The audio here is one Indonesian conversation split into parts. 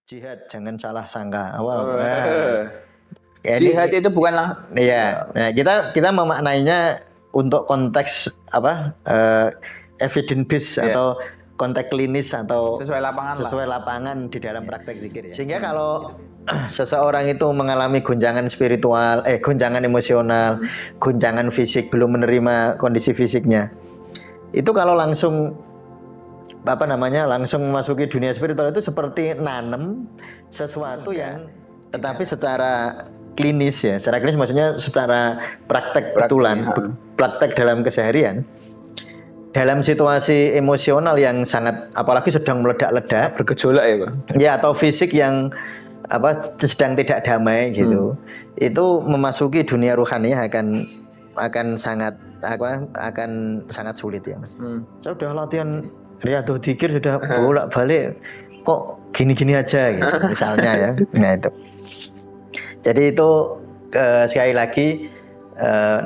Jihad, jangan salah sangka. Awal. Oh. Ya, Jihad itu bukanlah. Iya. Nah, kita memaknainya untuk konteks apa? Evidence based atau konteks klinis atau sesuai lapangan di dalam praktek zikir ya. Sehingga kalau seseorang itu mengalami gonjangan spiritual, gonjangan emosional, gonjangan fisik, belum menerima kondisi fisiknya, itu kalau langsung langsung memasuki dunia spiritual itu seperti nanam sesuatu yang tetapi secara klinis ya, secara klinis maksudnya secara praktek betulan, praktek dalam keseharian, dalam situasi emosional yang sangat, apalagi sedang meledak-ledak, bergejolak ya Pak? Ya, atau fisik yang sedang tidak damai gitu, itu memasuki dunia rohaniah akan sangat sulit ya Mas. Saya udah latihan riyadhah dzikir, sudah bolak-balik kok gini-gini aja gitu misalnya ya. Nah itu. Jadi itu sekali lagi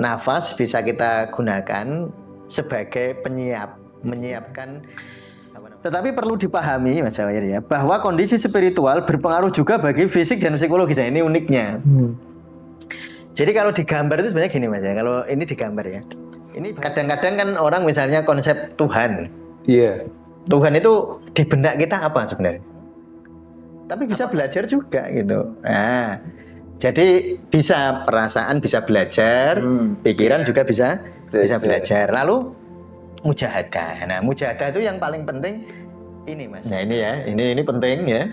nafas bisa kita gunakan sebagai menyiapkan. Tetapi perlu dipahami Mas Jawahir ya, bahwa kondisi spiritual berpengaruh juga bagi fisik dan psikologis. Nah, ini uniknya. Jadi kalau digambar itu sebenarnya gini Mas ya, kalau ini digambar ya. Ini kadang-kadang kan orang misalnya konsep Tuhan. Iya. Tuhan itu di benak kita apa sebenarnya? Tapi bisa belajar juga gitu. Nah, jadi bisa perasaan bisa belajar, pikiran juga bisa belajar. Lalu mujahadah. Nah, mujahadah itu yang paling penting ini Mas. Nah, ini ya, ini penting ya.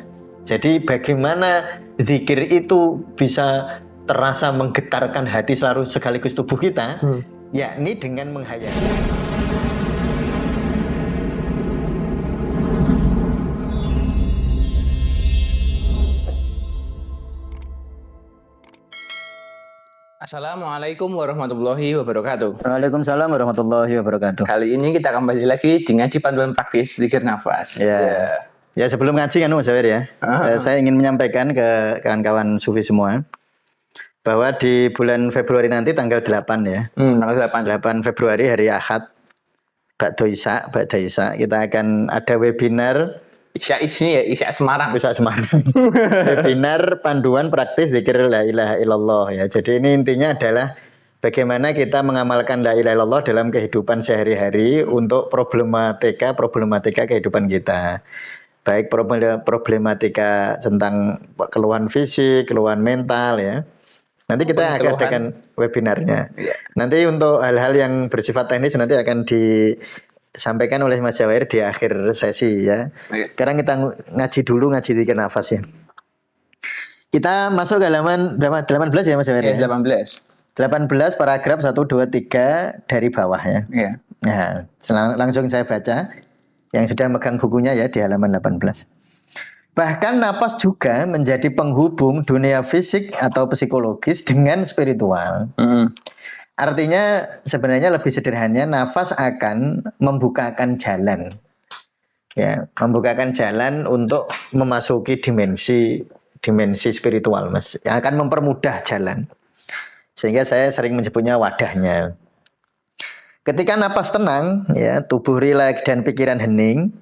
Jadi bagaimana zikir itu bisa terasa menggetarkan hati selalu sekaligus tubuh kita, yakni dengan menghayati. Assalamualaikum warahmatullahi wabarakatuh. Waalaikumsalam warahmatullahi wabarakatuh. Kali ini kita kembali lagi di ngaji panduan praktis zikir nafas. Ya sebelum ngaji kan Mas Jawahir ya, saya ingin menyampaikan ke kawan-kawan sufi semua bahwa di bulan Februari nanti tanggal 8 ya. Tanggal 8 Februari hari Ahad Ba'da Isya kita akan ada webinar Isya Semarang. Webinar panduan praktis zikir la ilaha illallah ya. Jadi ini intinya adalah bagaimana kita mengamalkan la ilaha illallah dalam kehidupan sehari-hari untuk problematika kehidupan kita. Baik problematika tentang keluhan fisik, keluhan mental ya. Nanti kita akan adakan webinarnya. Nanti untuk hal-hal yang bersifat teknis nanti akan disampaikan oleh Mas Jawahir di akhir sesi ya. Sekarang kita ngaji zikir nafas ya. Kita masuk ke halaman berapa? 18 ya Mas Jawahir ya? 18 paragraf 1, 2, 3 dari bawah ya. Nah, langsung saya baca yang sudah megang bukunya ya di halaman 18. Bahkan napas juga menjadi penghubung dunia fisik atau psikologis dengan spiritual. Artinya sebenarnya lebih sederhananya nafas akan membukakan jalan. Ya, membukakan jalan untuk memasuki dimensi spiritual Mas. Yang akan mempermudah jalan. Sehingga saya sering menyebutnya wadahnya. Ketika napas tenang, ya, tubuh rileks dan pikiran hening,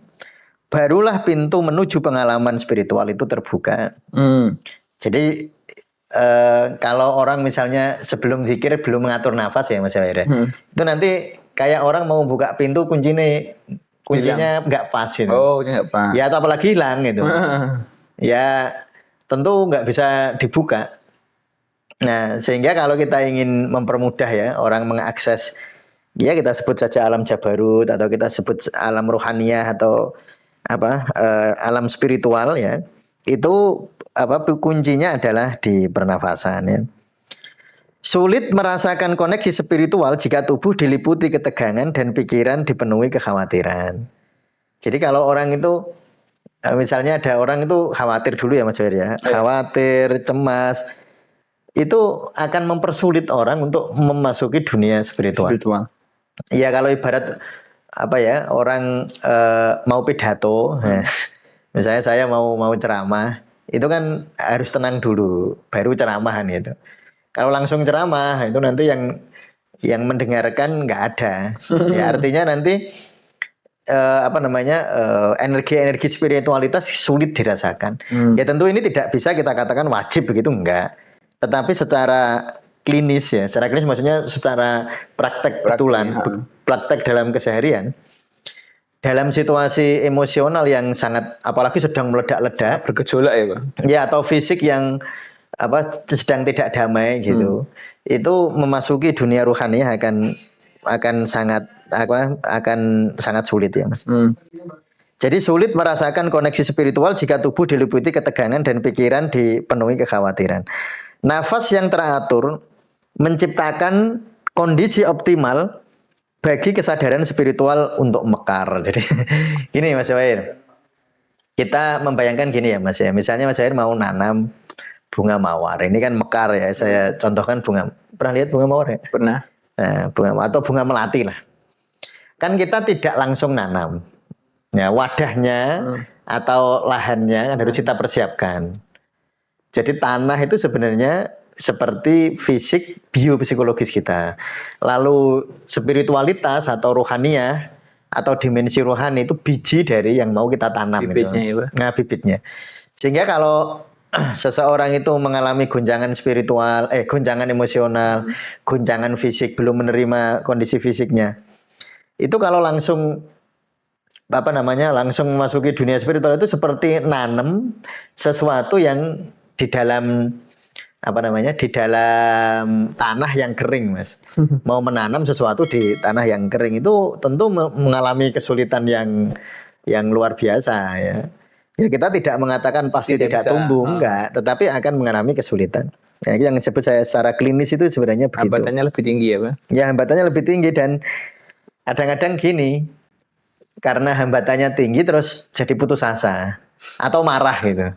barulah pintu menuju pengalaman spiritual itu terbuka. Jadi kalau orang misalnya sebelum zikir belum mengatur nafas ya Mas Jawahir, itu nanti kayak orang mau buka pintu kuncinya nggak pas gitu. Nggak pas. Ya atau apalagi hilang gitu. Ya tentu nggak bisa dibuka. Nah sehingga kalau kita ingin mempermudah ya orang mengakses, ya kita sebut saja alam jabarut atau kita sebut alam rohaniah atau alam spiritual ya, itu kuncinya adalah di pernafasan ya. Sulit merasakan koneksi spiritual jika tubuh diliputi ketegangan dan pikiran dipenuhi kekhawatiran. Jadi kalau orang itu misalnya ada orang itu khawatir dulu ya Mas Jawahir ya, khawatir, cemas, itu akan mempersulit orang untuk memasuki dunia spiritual. Ya kalau ibarat orang mau pidato, misalnya saya mau ceramah, itu kan harus tenang dulu, baru ceramahan gitu. Kalau langsung ceramah itu nanti yang mendengarkan nggak ada. Ya artinya nanti energi spiritualitas sulit dirasakan. Ya tentu ini tidak bisa kita katakan wajib begitu, enggak. Tetapi secara klinis ya, secara klinis maksudnya secara praktek betulan, praktek dalam keseharian, dalam situasi emosional yang sangat, apalagi sedang meledak-ledak, bergejolak ya Pak. Ya, atau fisik yang sedang tidak damai gitu, itu memasuki dunia rohani akan sangat sulit ya Mas. Jadi sulit merasakan koneksi spiritual jika tubuh diliputi ketegangan dan pikiran dipenuhi kekhawatiran. Nafas yang teratur menciptakan kondisi optimal bagi kesadaran spiritual untuk mekar. Jadi gini Mas Wair, kita membayangkan gini ya Mas ya, misalnya Mas Wair mau nanam bunga mawar, ini kan mekar ya, saya contohkan pernah lihat bunga mawar ya? Pernah. Nah, bunga melati lah. Kan kita tidak langsung nanam. Ya, wadahnya atau lahannya kan harus kita persiapkan. Jadi tanah itu sebenarnya seperti fisik biopsikologis kita. Lalu spiritualitas atau rohaniah atau dimensi rohani itu biji dari yang mau kita tanam. Bibitnya itu. Ya, nah, bibitnya. Sehingga kalau seseorang itu mengalami gonjangan spiritual, gonjangan emosional, gonjangan fisik, belum menerima kondisi fisiknya, itu kalau langsung langsung memasuki dunia spiritual itu seperti nanam sesuatu yang di dalam di dalam tanah yang kering, Mas. Mau menanam sesuatu di tanah yang kering itu tentu mengalami kesulitan yang luar biasa ya. Ya kita tidak mengatakan pasti tidak tumbuh, enggak, tetapi akan mengalami kesulitan. Ya, yang disebut saya secara klinis itu sebenarnya begitu. Hambatannya lebih tinggi ya, Pak? Ya, hambatannya lebih tinggi dan kadang-kadang gini, karena hambatannya tinggi terus jadi putus asa atau marah gitu.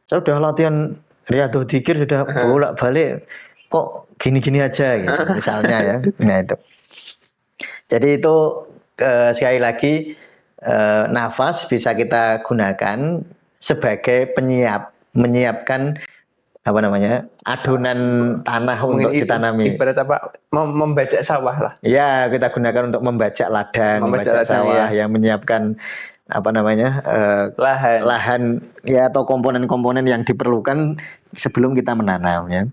Saya udah latihan riyadhah dzikir sudah bolak-balik kok gini-gini aja gitu misalnya ya. Nah itu. Jadi itu sekali lagi nafas bisa kita gunakan sebagai menyiapkan adonan tanah untuk ditanami. Ibarat apa? Membajak sawah lah. Ya, kita gunakan untuk membajak ladang, membajak sawah, ya. Yang menyiapkan lahan ya atau komponen-komponen yang diperlukan sebelum kita menanam ya.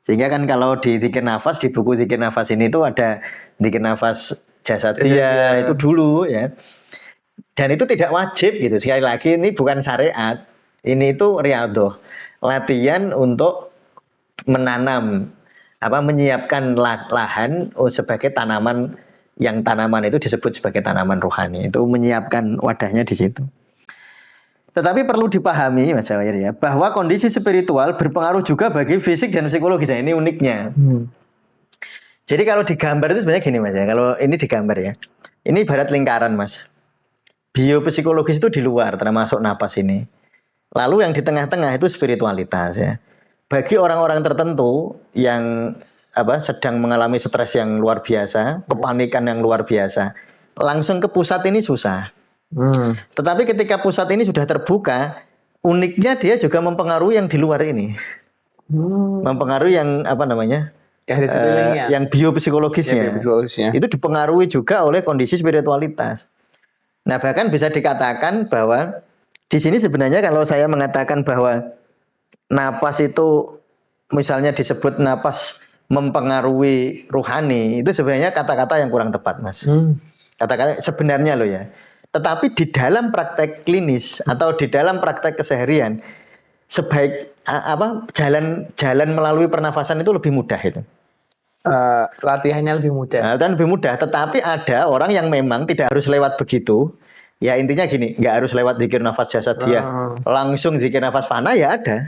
Sehingga kan kalau di Dzikir Nafas, di buku Dzikir Nafas ini tuh ada Dzikir Nafas Jasadiyah itu dulu ya. Dan itu tidak wajib gitu. Sekali lagi ini bukan syariat. Ini itu riyadhah. Latihan untuk menanam menyiapkan lahan sebagai tanaman itu disebut sebagai tanaman rohani. Itu menyiapkan wadahnya di situ. Tetapi perlu dipahami Mas Wair ya, bahwa kondisi spiritual berpengaruh juga bagi fisik dan psikologis. Ini uniknya. Jadi kalau digambar itu sebenarnya gini Mas ya. Kalau ini digambar ya. Ini ibarat lingkaran Mas. Biopsikologis itu di luar termasuk napas ini. Lalu yang di tengah-tengah itu spiritualitas ya. Bagi orang-orang tertentu yang sedang mengalami stres yang luar biasa, kepanikan yang luar biasa, langsung ke pusat ini susah. Tetapi ketika pusat ini sudah terbuka, uniknya dia juga mempengaruhi yang di luar ini. Mempengaruhi yang yang biopsikologisnya. Itu dipengaruhi juga oleh kondisi spiritualitas. Nah, bahkan bisa dikatakan bahwa di sini sebenarnya kalau saya mengatakan bahwa napas itu misalnya disebut napas mempengaruhi rohani, itu sebenarnya kata-kata yang kurang tepat, Mas. Kata-kata sebenarnya loh ya. Tetapi di dalam praktek klinis atau di dalam praktek keseharian, jalan melalui pernafasan itu lebih mudah itu. Latihannya lebih mudah. Dan lebih mudah. Tetapi ada orang yang memang tidak harus lewat begitu. Ya intinya gini, nggak harus lewat dzikir nafas jasadiyah, langsung dzikir nafas fana ya ada.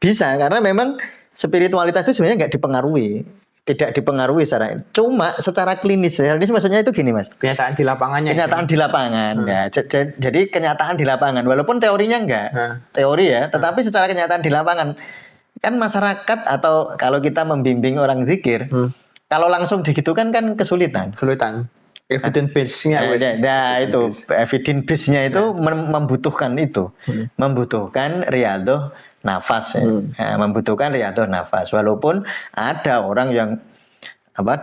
Bisa karena memang spiritualitas itu sebenarnya nggak dipengaruhi, tidak dipengaruhi cuma secara klinis. Ini maksudnya itu gini Mas. Kenyataan di lapangannya. Kenyataan di lapangan ya. Jadi kenyataan di lapangan walaupun teorinya enggak. Teori ya, tetapi secara kenyataan di lapangan kan masyarakat atau kalau kita membimbing orang zikir, kalau langsung digitukan kan kesulitan. Evidence base-nya. Nah, itu evidence base-nya itu membutuhkan itu. Membutuhkan riyadhah nafas ya. Membutuhkan riyadhah nafas. Walaupun ada orang yang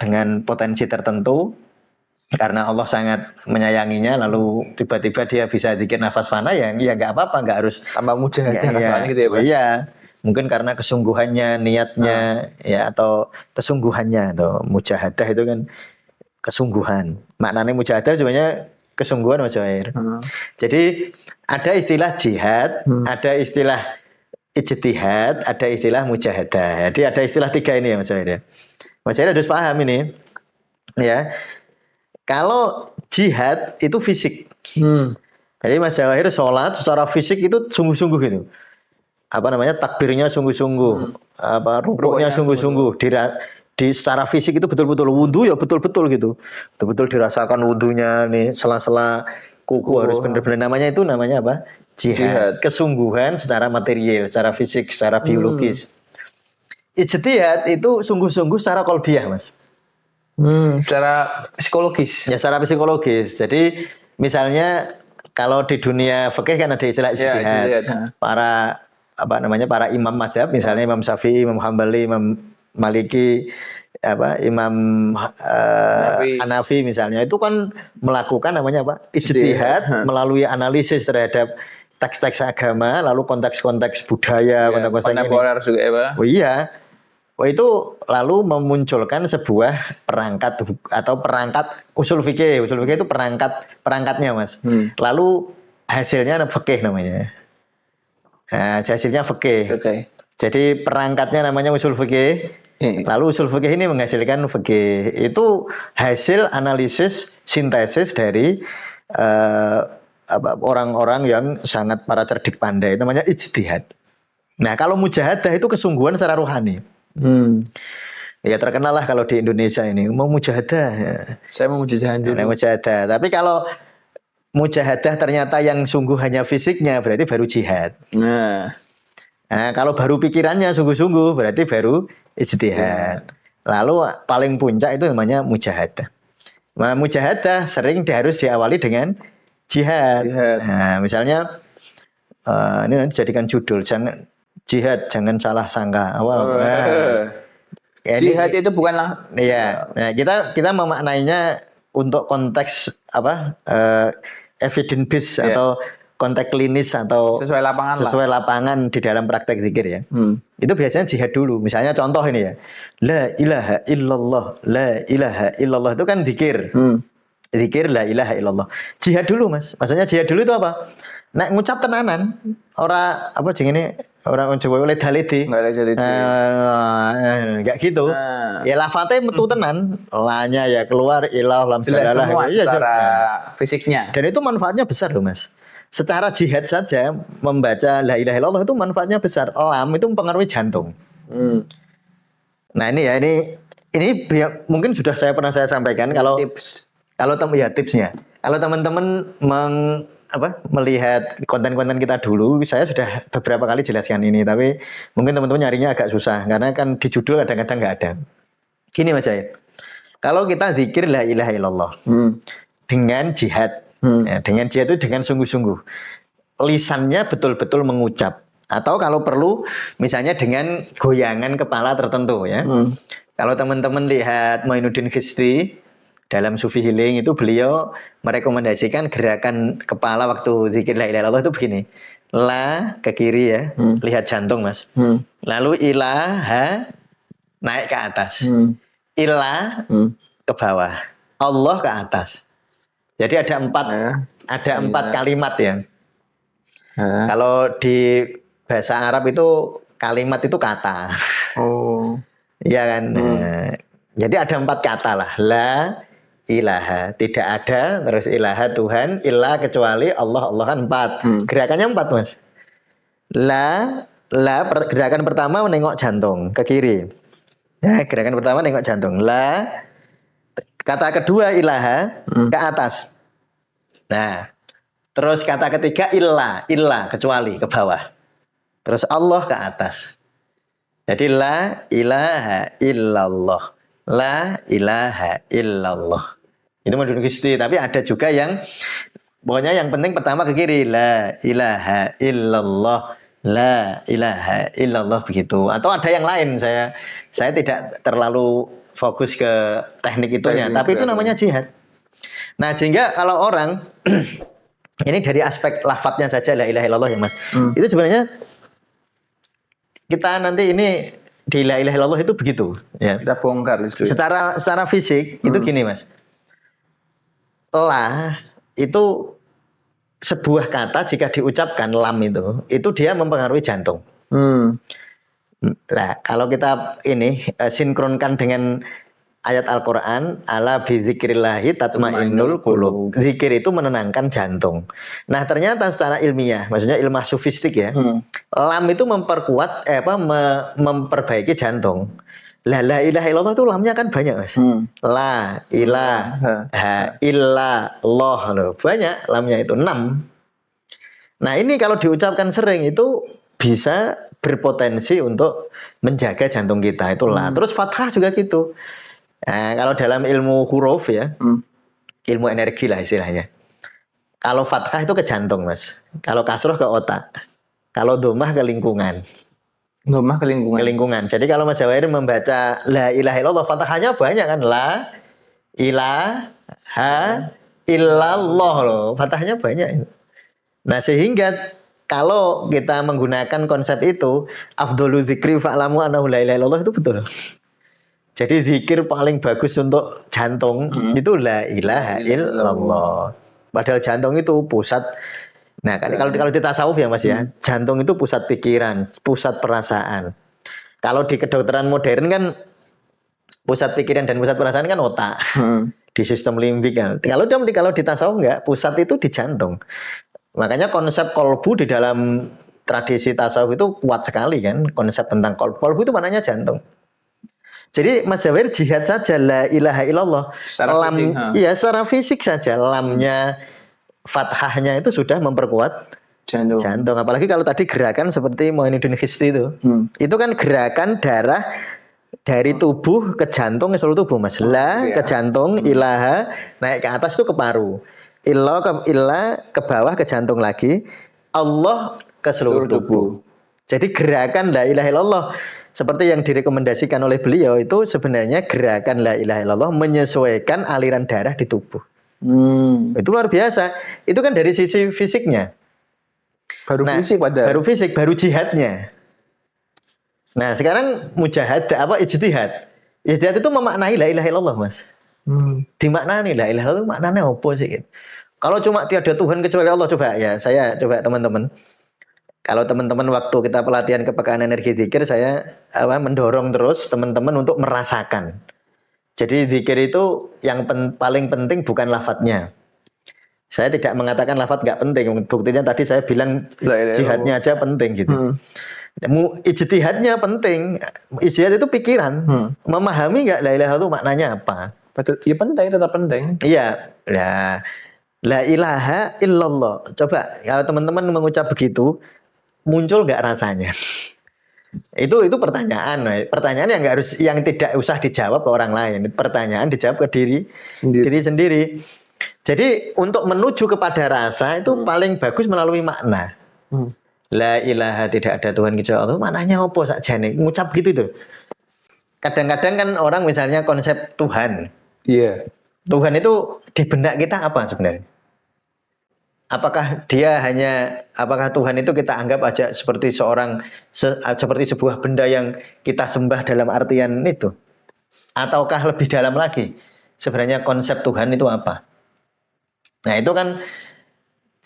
dengan potensi tertentu karena Allah sangat menyayanginya, lalu tiba-tiba dia bisa zikir nafas fana, ya nggak apa-apa, nggak harus Tambah mujahadah ya, soalnya gitu ya, Pak. iya, mungkin karena kesungguhannya, niatnya, ya, atau kesungguhannya, atau mujahadah itu kan kesungguhan. Maknanya mujahadah sebenarnya kesungguhan, Mas Jair. Jadi ada istilah jihad, ada istilah ijtihad, ada istilah mujahadah. Jadi ada istilah tiga ini ya, Mas Jair. Mas Jair harus paham ini, ya. Kalau jihad itu fisik. Jadi Mas Jawahir sholat secara fisik itu sungguh-sungguh gitu. Apa namanya, takbirnya sungguh-sungguh, apa rukuknya sungguh-sungguh. Di secara fisik itu betul-betul, wudhu ya betul-betul gitu. Betul-betul dirasakan wudhunya nih, sela-sela kuku harus benar-benar, namanya apa? Jihad. Kesungguhan secara material, secara fisik, secara biologis. Ijtihad itu sungguh-sungguh secara kolbiah, Mas. Secara psikologis. Ya, secara psikologis. Jadi misalnya kalau di dunia fikih kan ada istilah ijtihad. Para para imam mazhab, misalnya Imam Syafi'i, Imam Hambali, Imam Maliki, Imam Hanafi misalnya, itu kan melakukan namanya apa? Ijtihad melalui analisis terhadap teks-teks agama, lalu konteks-konteks budaya, konteks-konteks ini. Juga, ya, Pak? Oh iya. Itu lalu memunculkan sebuah perangkat atau perangkat usul fikih. Usul fikih itu perangkatnya, Mas. Lalu hasilnya fikih namanya. Nah, hasilnya fikih. Jadi perangkatnya namanya usul fikih. Lalu usul fikih ini menghasilkan fikih. Itu hasil analisis sintesis dari orang-orang yang sangat para cerdik pandai. Itu namanya ijtihad. Nah, kalau mujahadah itu kesungguhan secara rohani. Ya terkenal lah kalau di Indonesia ini mau mujahadah. Saya mau mujahadah dulu. Mujahadah. Tapi kalau mujahadah ternyata yang sungguh hanya fisiknya, berarti baru jihad. Nah, kalau baru pikirannya sungguh-sungguh, berarti baru ijtihad. Lalu paling puncak itu namanya mujahadah. Nah, mujahadah sering harus diawali dengan jihad. Nah, misalnya ini nanti jadikan judul, jihad jangan salah sangka. Jihad itu bukanlah. Iya. Nah, kita memaknainya untuk konteks evidence based atau konteks klinis atau sesuai lapangan di dalam praktek zikir ya. Itu biasanya jihad dulu. Misalnya contoh ini ya. La ilaha illallah, la ilaha illallah itu kan zikir. Zikir la ilaha illallah. Jihad dulu, Mas. Maksudnya jihad dulu itu apa? Nek ngucap tenanan, orang Jawa oleh daliti. Enggak gitu. Ya lafate metu tenan, lanya ya keluar, ilah lam jalalah. Secara fisiknya. Dan itu manfaatnya besar loh, Mas. Secara jihad saja membaca la ilaha illallah itu manfaatnya besar. Lam itu mempengaruhi jantung. Nah, ini mungkin sudah pernah saya sampaikan tipsnya. Kalau teman-teman melihat konten-konten kita dulu, saya sudah beberapa kali jelaskan ini, tapi mungkin teman-teman nyarinya agak susah karena kan di judul kadang-kadang nggak ada. Gini Mas Jahid, kalau kita zikir la ilaha illallah dengan jihad, dengan jihad itu dengan sungguh-sungguh, lisannya betul-betul mengucap, atau kalau perlu misalnya dengan goyangan kepala tertentu ya. Kalau teman-teman lihat Muinuddin Chishti dalam Sufi Healing itu, beliau merekomendasikan gerakan kepala waktu zikir la ilaha illallah itu begini. La ke kiri ya, lihat jantung Mas. Lalu ilaha naik ke atas. Ilah ke bawah. Allah ke atas. Jadi ada empat kalimat ya. Kalau di bahasa Arab itu kalimat itu kata. Iya kan? Jadi ada 4 kata lah. La ilaha, tidak ada, terus ilaha Tuhan, ilah kecuali Allah, Allah kan 4. Gerakannya 4 Mas. La gerakan pertama menengok jantung ke kiri. Ya, gerakan pertama nengok jantung. La, kata kedua ilaha ke atas. Nah, terus kata ketiga ilah kecuali ke bawah. Terus Allah ke atas. Jadi la ilaha illallah. La ilaha illallah. Itu Muinuddin Chishti, tapi ada juga yang pokoknya yang penting pertama ke kiri, la ilaha illallah, la ilaha illallah begitu. Atau ada yang lain, saya tidak terlalu fokus ke teknik itunya, tapi itu namanya jihad. Nah, sehingga kalau orang ini dari aspek lafadznya saja la ilaha illallah ya Mas. Itu sebenarnya kita nanti ini di la ilaha illallah itu begitu ya. Kita bongkar itu. Secara fisik itu gini Mas. La itu sebuah kata jika diucapkan lam itu dia mempengaruhi jantung. Nah, kalau kita ini sinkronkan dengan ayat Al-Quran, ala bizikrillahi tatmainnul qulub. Zikir itu menenangkan jantung. Nah, ternyata secara ilmiah, maksudnya ilmu sofistik ya, lam itu memperkuat memperbaiki jantung. La ilaha illallah itu lamnya kan banyak Mas. La ilaha illallah loh. Banyak lamnya itu 6. Nah, ini kalau diucapkan sering itu bisa berpotensi untuk menjaga jantung kita itu la. Terus fathah juga gitu. Nah, kalau dalam ilmu huruf ya, ilmu energi lah istilahnya. Kalau fathah itu ke jantung Mas. Kalau kasroh ke otak. Kalau domah ke lingkungan. Domah ke lingkungan. Ke lingkungan. Jadi kalau Mas Jawair membaca la ilaha illallah, fathahnya banyak kan. La ilaha illallah loh. Fathahnya banyak. Nah, sehingga kalau kita menggunakan konsep itu, afdhalu dzikri fa'lamu annahu la ilaha illallah itu betul. Jadi zikir paling bagus untuk jantung itu la ilaha illallah. Padahal jantung itu pusat. Nah, kalau di tasawuf ya Mas ya, jantung itu pusat pikiran, pusat perasaan. Kalau di kedokteran modern kan pusat pikiran dan pusat perasaan kan otak. Di sistem limbik kan. Kalau di tasawuf enggak, pusat itu di jantung. Makanya konsep kolbu di dalam tradisi tasawuf itu kuat sekali kan, konsep tentang kolbu. Kolbu itu maknanya jantung. Jadi Mas Jawir jihad saja la ilaha illallah. Secara fisik, ya secara fisik saja lamnya fathahnya itu sudah memperkuat jantung. Apalagi kalau tadi gerakan seperti Muainuddin Khisti itu. Itu kan gerakan darah dari tubuh ke jantung ke seluruh tubuh Mas. La ke jantung, ilaha naik ke atas itu ke paru. Illa ke bawah ke jantung lagi. Allah ke seluruh tubuh. Jadi gerakan la ilaha illallah seperti yang direkomendasikan oleh beliau itu sebenarnya gerakan la ilaha illallah menyesuaikan aliran darah di tubuh. Itu luar biasa. Itu kan dari sisi fisiknya. Baru fisik, baru jihadnya. Nah, sekarang mujahadah ijtihad. Ijtihad itu memaknai la ilaha illallah, Mas. Dimaknani la ilaha illallah maknanya apa sih gitu. Kalau cuma tiada Tuhan kecuali Allah, saya coba teman-teman. Kalau teman-teman waktu kita pelatihan kepekaan energi zikir, saya mendorong terus teman-teman untuk merasakan. Jadi zikir itu yang paling penting bukan lafadznya. Saya tidak mengatakan lafadz nggak penting. Buktinya tadi saya bilang jihadnya aja penting gitu. Ijtihadnya penting. Ijtihad itu pikiran. Memahami nggak la ilaha itu maknanya apa? Ya penting, tetap penting. Iya. La ilaha illallah. Coba kalau teman-teman mengucap begitu, muncul nggak rasanya? Itu pertanyaan yang tidak usah dijawab ke orang lain. Pertanyaan dijawab ke diri sendiri. Jadi untuk menuju kepada rasa itu paling bagus melalui makna. La ilaha tidak ada Tuhan kecuali Allah. Maknanya apa saja nih? Ngucap gitu tuh. Kadang-kadang kan orang misalnya konsep Tuhan. Iya. Tuhan itu di benak kita apa sebenarnya? Apakah Tuhan itu kita anggap aja seperti sebuah benda yang kita sembah dalam artian itu? Ataukah lebih dalam lagi? Sebenarnya konsep Tuhan itu apa? Nah, itu kan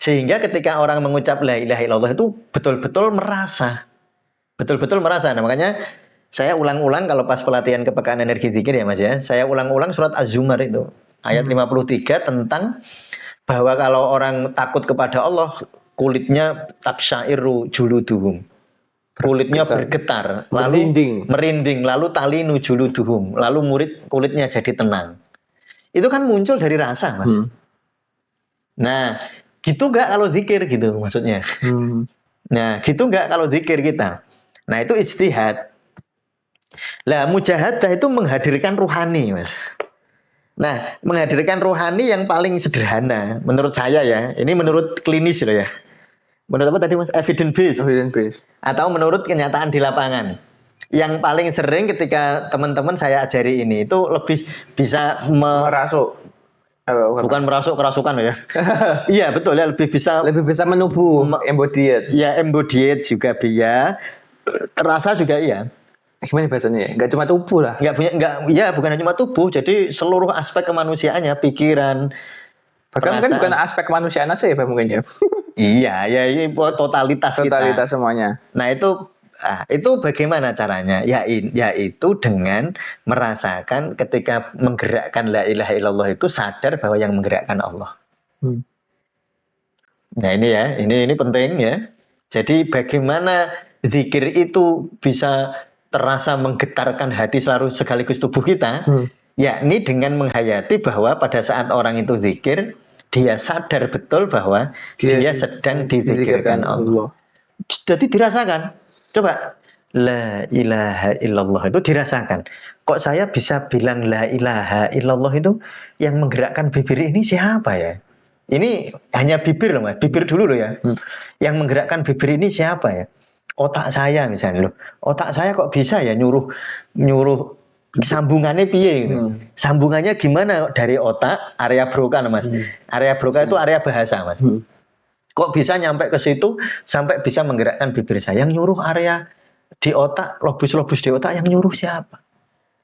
sehingga ketika orang mengucap la ilaha illallah itu betul-betul merasa. Nah, makanya saya ulang-ulang kalau pas pelatihan kepekaan energi zikir ya Mas ya. Saya ulang-ulang surat Az-Zumar itu. Ayat 53 tentang bahwa kalau orang takut kepada Allah, kulitnya taksyairu juluduhum. Kulitnya bergetar, lalu merinding, lalu talinu juluduhum, lalu kulitnya jadi tenang. Itu kan muncul dari rasa, Mas. Nah, gitu enggak kalau zikir gitu maksudnya. Nah, gitu enggak kalau zikir kita. Nah, itu ijtihad. Lah, mujahadah itu menghadirkan ruhani, Mas. Nah, menghadirkan rohani yang paling sederhana menurut saya ya. Ini menurut klinis loh ya. Menurut apa tadi Mas? Evidence based. Atau menurut kenyataan di lapangan. Yang paling sering ketika teman-teman saya ajari ini itu lebih bisa merasuk. Bukan merasuk kerasukan ya. Iya betul ya, lebih bisa Lebih bisa menubuh, embodied. ya embodied juga dia. Rasa juga iya. Gimana bahasanya ya? Nggak cuma tubuh lah. Ya bukan cuma tubuh, jadi seluruh aspek kemanusiaannya, pikiran, Bahkan mungkin bukan perasaan. aspek kemanusiaan aja ya, Pak, mungkin ya. Iya, ya ini totalitas kita. Totalitas semuanya. Nah itu bagaimana caranya? Yaitu dengan merasakan ketika menggerakkan la ilaha illallah itu sadar bahwa yang menggerakkan Allah. Hmm. Nah ini ya, ini penting ya. Jadi bagaimana zikir itu bisa terasa menggetarkan hati selalu sekaligus tubuh kita, yakni dengan menghayati bahwa pada saat orang itu zikir, dia sadar betul bahwa dia sedang dizikirkan Allah. Jadi dirasakan. Coba la ilaha illallah itu dirasakan. Kok saya bisa bilang la ilaha illallah itu yang menggerakkan bibir ini siapa ya? Ini hanya bibir loh Mas, bibir dulu loh ya. Yang menggerakkan bibir ini siapa ya? Otak saya misalnya loh. Otak saya kok bisa ya nyuruh sambungannya piye gitu. Sambungannya gimana dari otak area broca Mas. Area broca itu area bahasa Mas. Kok bisa nyampe ke situ sampai bisa menggerakkan bibir saya? Yang nyuruh area di otak, lobus-lobus di otak yang nyuruh siapa?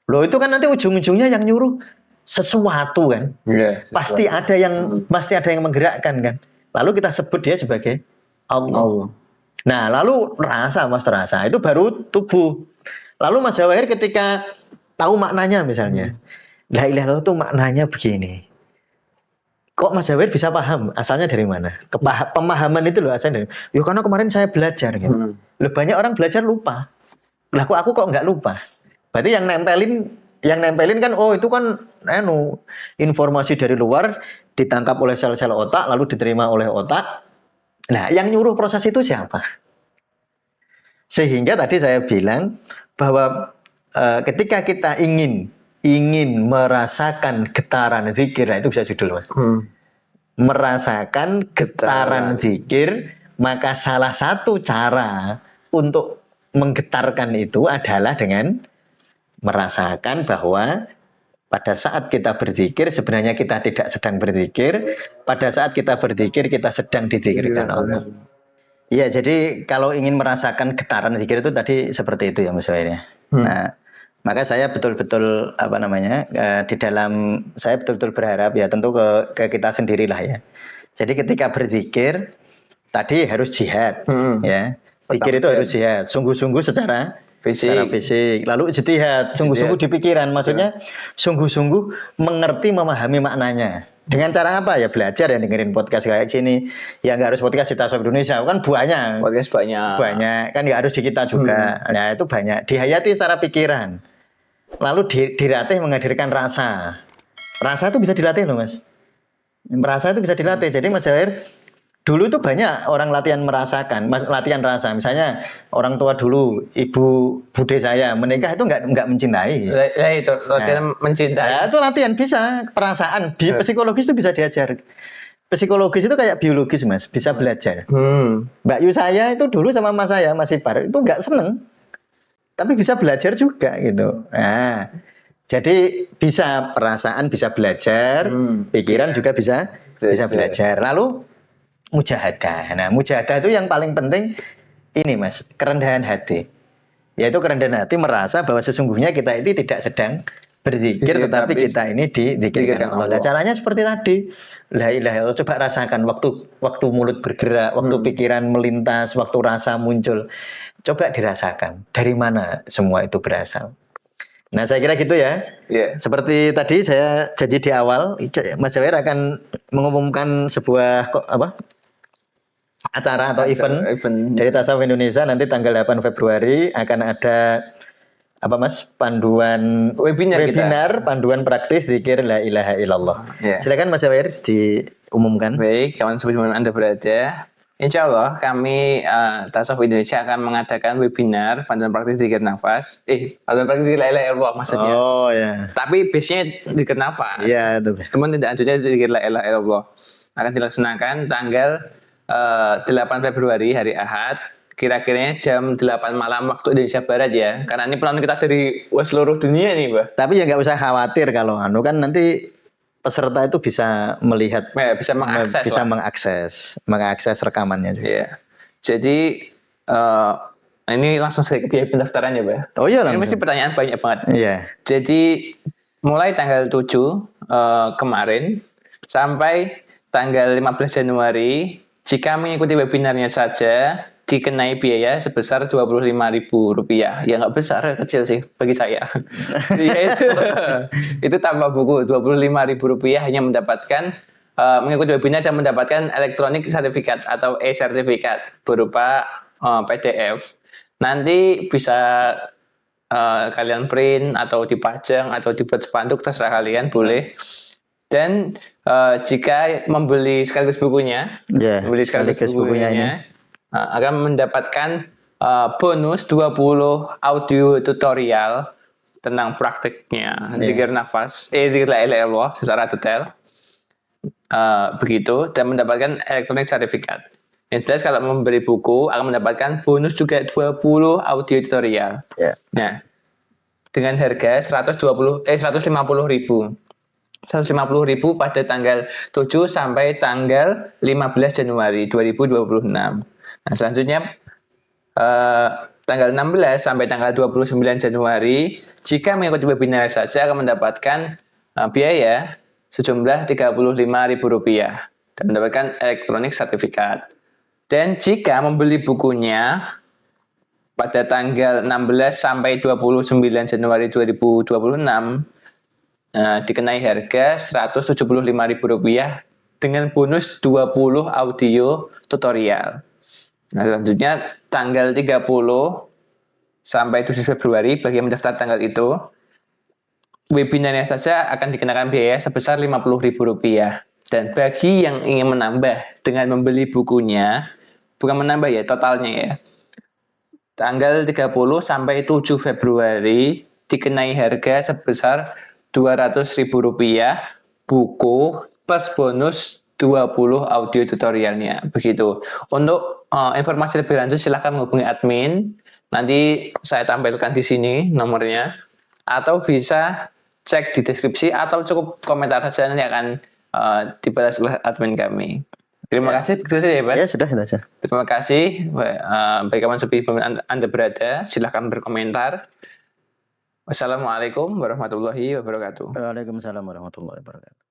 Loh itu kan nanti ujung-ujungnya yang nyuruh sesuatu kan. Pasti ada yang menggerakkan kan. Lalu kita sebut dia sebagai Allah. Nah, lalu rasa Mas terasa itu baru tubuh. Lalu Mas Jawahir ketika tahu maknanya misalnya, la ilaha illallah itu maknanya begini. Kok Mas Jawahir bisa paham? Asalnya dari mana? Pemahaman itu loh asalnya dari. Ya karena kemarin saya belajar gitu. Loh, banyak orang belajar lupa. Lah aku kok nggak lupa? Berarti yang nempelin kan oh itu kan informasi dari luar ditangkap oleh sel-sel otak lalu diterima oleh otak. Nah, yang nyuruh proses itu siapa? Sehingga tadi saya bilang bahwa ketika kita ingin merasakan getaran zikir, nah itu bisa judul Mas. Merasakan getaran zikir, maka salah satu cara untuk menggetarkan itu adalah dengan merasakan bahwa pada saat kita berzikir sebenarnya kita tidak sedang berzikir, pada saat kita berzikir kita sedang dizikirkan Allah. Iya, jadi kalau ingin merasakan getaran zikir itu tadi seperti itu ya Mas Wahir. Nah, maka saya betul-betul di dalam saya betul-betul berharap ya tentu ke kita sendirilah ya. Jadi ketika berzikir tadi harus jihad ya. Zikir itu harus jihad, sungguh-sungguh secara fisik. Lalu ijtihad, sungguh-sungguh di pikiran. Maksudnya sungguh-sungguh mengerti, memahami maknanya. Dengan cara apa ya? Belajar ya, dengerin podcast kayak gini. Ya nggak harus podcast di Tasawuf Indonesia, kan banyak. Podcast banyak. Kan nggak harus di kita juga. Nah itu banyak. Dihayati secara pikiran. Lalu dilatih menghadirkan rasa. Rasa itu bisa dilatih loh Mas. Rasa itu bisa dilatih. Jadi Mas Jawahir, dulu itu banyak orang latihan merasakan, latihan rasa. Misalnya orang tua dulu, ibu bude saya menikah itu nggak mencintai. Ya itu latihan mencintai. Ya, itu latihan bisa perasaan, psikologis itu bisa diajar. Psikologis itu kayak biologis Mas, bisa belajar. Mbak Yu saya itu dulu sama mas saya masih bar itu nggak seneng, tapi bisa belajar juga gitu. Nah, jadi bisa perasaan bisa belajar, pikiran juga bisa belajar. Lalu mujahadah. Nah, mujahadah itu yang paling penting ini Mas, kerendahan hati. Yaitu kerendahan hati merasa bahwa sesungguhnya kita ini tidak sedang berzikir tetapi kita ini dizikirkan Allah. Nah, caranya seperti tadi. La ilaha illallah, coba rasakan waktu mulut bergerak, waktu pikiran melintas, waktu rasa muncul. Coba dirasakan dari mana semua itu berasal. Nah, saya kira gitu ya. Seperti tadi saya janji di awal, Mas Jawahir akan mengumumkan sebuah acara atau event dari Tasawuf Indonesia nanti tanggal 8 Februari akan ada panduan webinar panduan praktis zikir la ilaha illallah. Silakan Mas Jawahir diumumkan. Baik, kawan sebelum Anda berada, Insya Allah kami Tasawuf Indonesia akan mengadakan webinar panduan praktis zikir nafas. Panduan praktis zikir la ilaha illallah maksudnya. Oh ya. Tapi base-nya zikir nafas. Iya itu. Teman tidak lanjutnya zikir la ilaha illallah. Akan dilaksanakan tanggal 8 Februari hari Ahad, kira-kiranya jam 8 malam waktu Indonesia Barat ya. Karena ini penonton kita dari seluruh dunia nih, Mbak. Tapi ya nggak usah khawatir kalau kan nanti peserta itu bisa melihat, Ya, bisa mengakses bisa lah. mengakses rekamannya juga. Iya. Jadi ini langsung saya ke biaya pendaftarannya, Pak. Oh iya Ini pasti langsung. pertanyaan banyak banget. Iya. Jadi mulai tanggal 7 kemarin sampai tanggal 15 Januari, jika mengikuti webinarnya saja dikenai biaya sebesar Rp25.000. Ya nggak besar, kecil sih bagi saya. Ya, itu tanpa buku Rp25.000 hanya mendapatkan mengikuti webinar dan mendapatkan elektronik sertifikat atau e-sertifikat berupa PDF. Nanti bisa kalian print atau dipajang atau dibuat spanduk, terserah kalian, boleh. Dan jika membeli sekaligus bukunya, Ya, sekaligus bukunya ini. akan mendapatkan bonus 20 audio tutorial tentang praktiknya zikir nafas, zikir la ilaha illallah secara detail. Begitu, dan mendapatkan elektronik sertifikat. Yang jelas kalau membeli buku akan mendapatkan bonus juga 20 audio tutorial. Ya. Nah, dengan harga 150.000 pada tanggal 7 sampai tanggal 15 Januari 2026. Nah, selanjutnya tanggal 16 sampai tanggal 29 Januari, jika mengikuti webinar saja akan mendapatkan biaya sejumlah Rp35.000 dan mendapatkan elektronik sertifikat. Dan jika membeli bukunya pada tanggal 16 sampai 29 Januari 2026 dikenai harga Rp175.000 dengan bonus 20 audio tutorial. Nah, selanjutnya tanggal 30 sampai 7 Februari bagi yang mendaftar tanggal itu, webinarnya saja akan dikenakan biaya sebesar Rp50.000. Dan bagi yang ingin menambah dengan membeli bukunya, bukan menambah ya, totalnya ya, tanggal 30 sampai 7 Februari dikenai harga sebesar Rp200.000 buku plus bonus 20 audio tutorialnya. Begitu. Untuk informasi lebih lanjut silahkan menghubungi admin. Nanti saya tampilkan di sini nomornya. Atau bisa cek di deskripsi atau cukup komentar saja, nanti akan dibalas oleh admin kami. Terima kasih, begitu saja ya, Pak. Ya, sudah saja. Terima kasih. Bagaimana sepi Anda berada, silahkan berkomentar. Wassalamualaikum warahmatullahi wabarakatuh. Waalaikumsalam warahmatullahi wabarakatuh.